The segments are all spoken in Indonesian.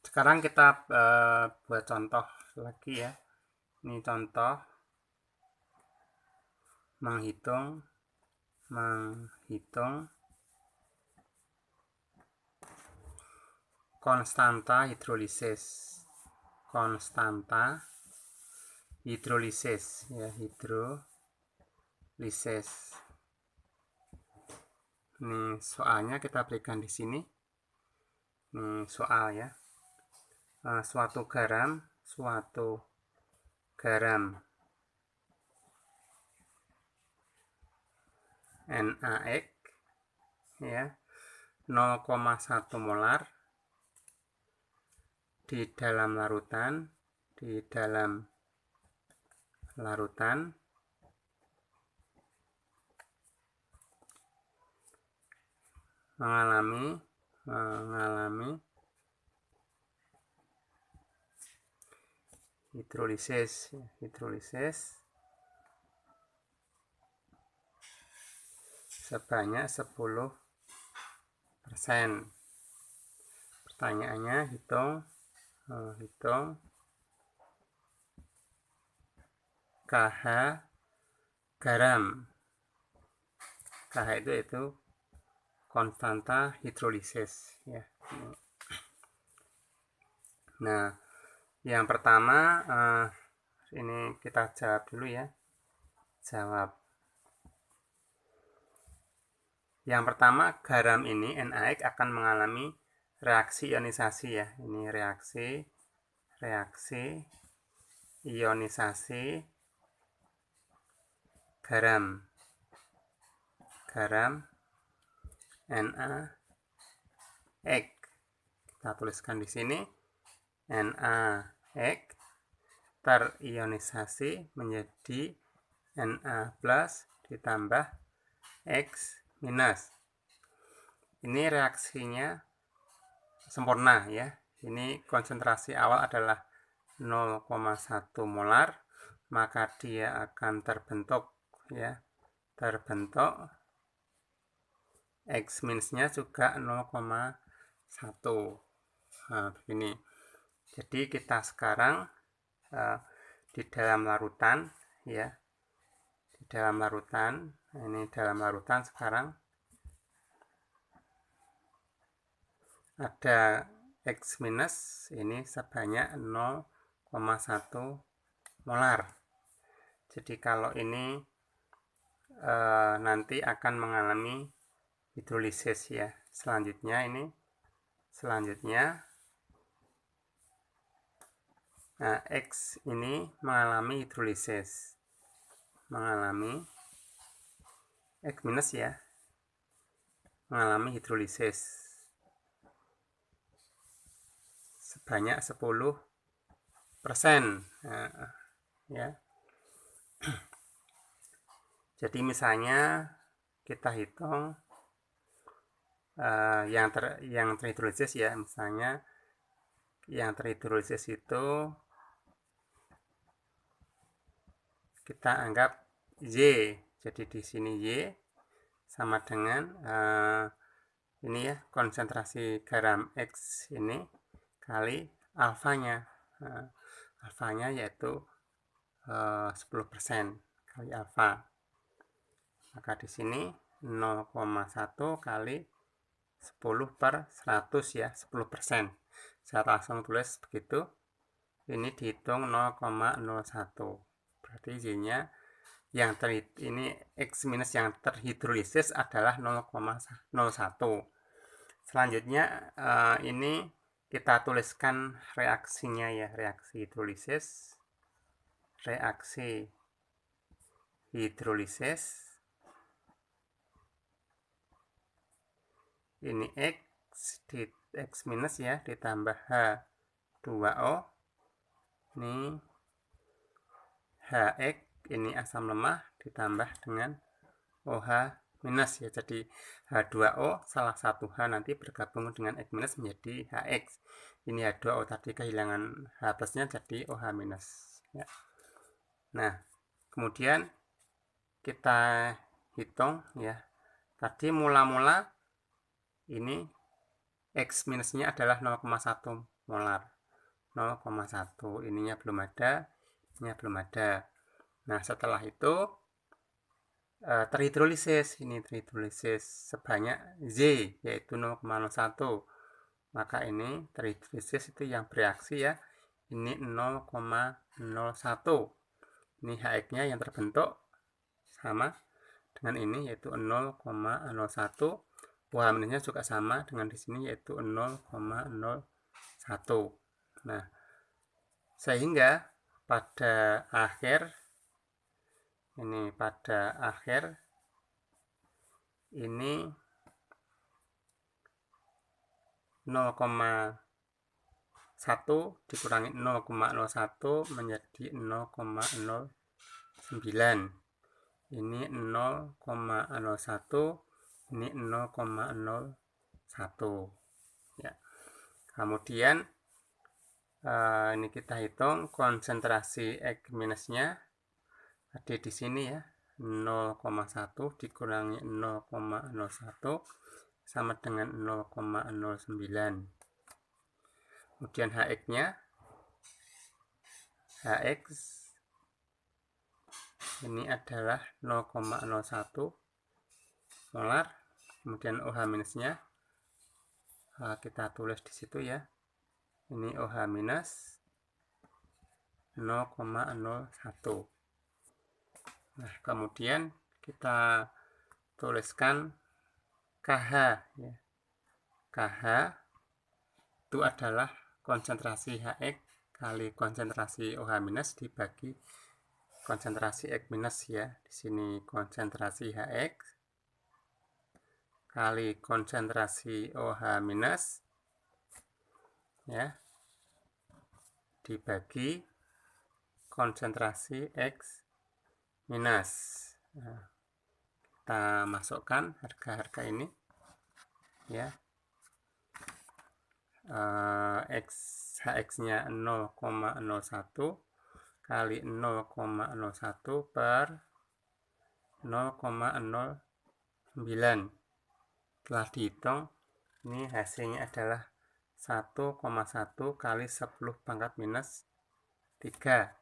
Sekarang kita buat contoh lagi ya. Ini contoh menghitung konstanta hidrolisis ya, hidrolisis. Ini soalnya kita berikan di sini. Ini soal ya. Suatu garam NaX ya 0,1 molar di dalam larutan mengalami hidrolisis sebanyak 10%. Pertanyaannya hitung KH garam. KH itu konstanta hidrolisis ya. Nah, yang pertama ini kita jawab dulu ya. Yang pertama, garam ini NaX akan mengalami reaksi ionisasi ya. Ini reaksi ionisasi garam NaX. Kita tuliskan di sini NaX terionisasi menjadi Na+ ditambah X-. Ini reaksinya sempurna ya. Ini konsentrasi awal adalah 0,1 molar, maka dia akan terbentuk X-nya juga 0,1. Nah, begini. Jadi kita sekarang di dalam larutan ya. Ini dalam larutan sekarang ada X- ini sebanyak 0,1 molar. Jadi kalau ini nanti akan mengalami hidrolisis ya. Selanjutnya nah, X ini mengalami hidrolisis. X- ya. Mengalami hidrolisis sebanyak 10%. Ya. Jadi misalnya kita hitung yang terhidrolisis ya, misalnya yang terhidrolisis itu kita anggap Y. Jadi di sini Y sama dengan ini ya, konsentrasi garam X ini kali alfanya. Alfanya yaitu 10% kali alfa. Maka di sini 0,1 kali 10/100 ya, 10%. Saya langsung tulis begitu. Ini dihitung 0,01. Berarti Y-nya ini X- yang terhidrolisis adalah 0,01. Selanjutnya ini kita tuliskan reaksinya ya, reaksi hidrolisis ini X- ya ditambah H2O. Ini HX ini asam lemah ditambah dengan OH- ya. Jadi H2O salah satu H nanti bergabung dengan X- menjadi HX. Ini H2O tadi kehilangan H+-nya jadi OH- ya. Nah, kemudian kita hitung ya. Tadi mula-mula ini X- adalah 0,1 molar. 0,1 ininya belum ada, Nah setelah itu terhidrolisis, ini terhidrolisis sebanyak Z yaitu 0,01, maka ini terhidrolisis itu yang bereaksi ya, ini 0,01, ini HX nya yang terbentuk sama dengan ini yaitu 0,01, OH minusnya juga sama dengan di sini yaitu 0,01. Nah sehingga pada akhir ini ini 0,1 dikurangi 0,01 menjadi 0,09. Ini 0,01, ini 0,01 ya. Kemudian ini kita hitung konsentrasi X minusnya ada di sini ya, 0,1 dikurangi 0,01 sama dengan 0,09. Kemudian HX nya ini adalah 0,01 molar. Kemudian OH minusnya kita tulis di situ ya, ini OH minus 0,01. Nah kemudian kita tuliskan KH ya. KH itu adalah konsentrasi HX kali konsentrasi OH minus dibagi konsentrasi X minus ya. Di sini konsentrasi HX kali konsentrasi OH minus ya dibagi konsentrasi X minus. Nah, kita masukkan harga-harga ini ya. HX nya 0,01 kali 0,01 per 0,09. Setelah dihitung ini hasilnya adalah 1,1 kali 10 pangkat minus 3.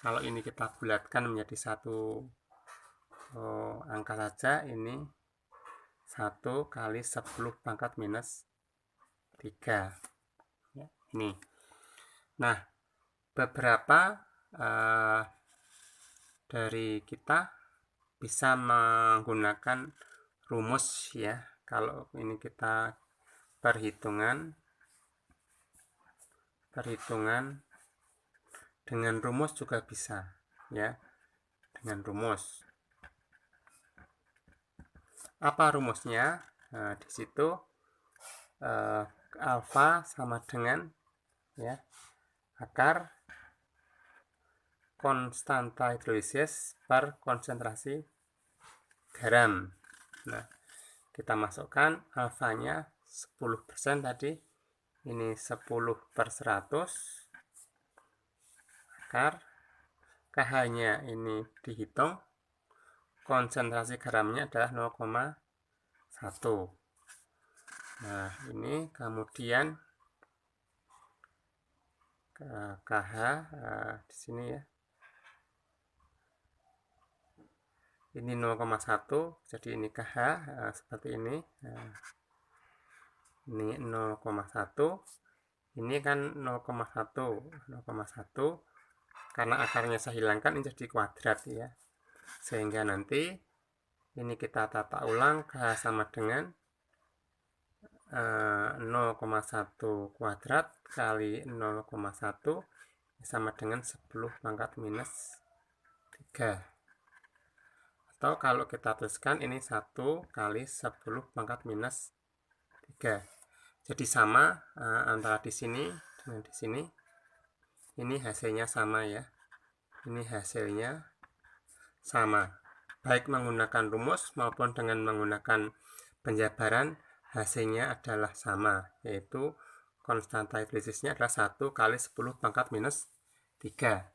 Kalau ini kita bulatkan menjadi satu angka saja, ini 1 kali 10 pangkat minus 3 ya, ini. Nah beberapa dari kita bisa menggunakan rumus ya. Kalau ini kita perhitungan dengan rumus juga bisa ya, dengan rumus. Apa rumusnya? Nah, di situ alfa sama dengan ya akar konstanta hidrolisis per konsentrasi garam. Nah, kita masukkan alfanya 10% tadi, ini 10/100 akar, KH nya ini dihitung, konsentrasi garamnya adalah 0,1. Nah ini kemudian KH di sini ya, ini 0,1, jadi ini KH seperti ini. Ini 0,1, ini kan 0,1 karena akarnya saya hilangkan ini jadi kuadrat ya, sehingga nanti ini kita tata ulang, KH sama dengan 0,1 kuadrat kali 0,1 sama dengan 10 pangkat minus 3. Atau kalau kita tuliskan ini 1 kali 10 pangkat minus 3. Jadi sama antara di sini dengan di sini. Ini hasilnya sama ya. Ini hasilnya sama. Baik menggunakan rumus maupun dengan menggunakan penjabaran, hasilnya adalah sama, yaitu konstanta hidrolisisnya adalah 1 kali 10 pangkat minus 3.